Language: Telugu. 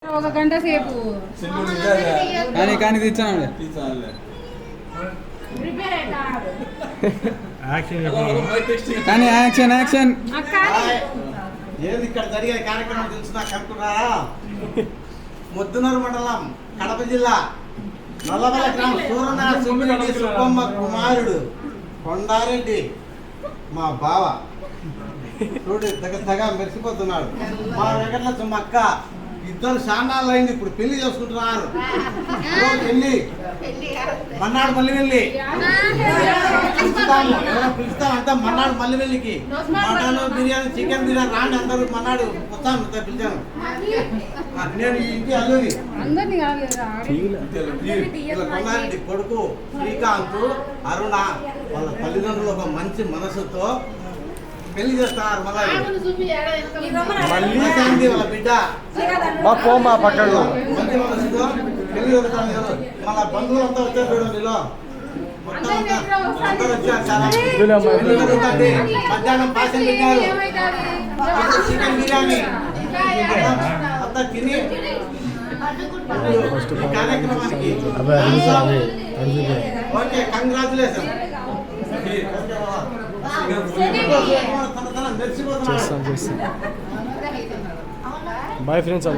ఒక గంట సేపు కానీ తెచ్చాను కానీ యాక్షన్ యాక్షన్ ఏది ఇక్కడ జరిగే కార్యక్రమం తెలుసునా కనుక్కున్నారా? ముద్దునూరు మండలం కడప జిల్లా నల్లబల గ్రామం సూర్యనారాయణ సుబ్బిరెడ్డి సుబ్బమ్మ కుమారుడు కొండారెడ్డి మా బావ చూడు దగ్గర మెరిసిపోతున్నాడు. మా వెంకటలక్ష్మి అక్క ఇద్దరు శానాలు అయింది, ఇప్పుడు పెళ్లి చేసుకుంటున్నారు. పెళ్లి మన్నాడు మళ్ళీ వెళ్ళి పిలుస్తాం అంతా మన్నాడు మళ్ళీ వెళ్ళికి మటన్ బిర్యానీ చికెన్ బిర్యానీ రాండి అందరూ మన్నాడు వస్తాను పిలిచాను. నేను ఇంటి అల్లుని కొండారెడ్డి కొడుకు శ్రీకాంత్ అరుణ వాళ్ళ తల్లిదండ్రులు ఒక మంచి మనసుతో పెళ్లి చేస్తున్నారు. మళ్ళీ వాళ్ళ బిడ్డ పక్కన మంచి మనసుతో పెళ్లి చేస్తున్నారు. మళ్ళా బంధువులంతా వచ్చారు చూడండిలో మొత్తం అందరూ వచ్చారు. చాలా మధ్యాహ్నం పాయసం పెట్టారు, చికెన్ బిర్యానీ అంతా తిని ఈ కార్యక్రమానికి ఓకే కంగ్రాచులేషన్. Bye friends.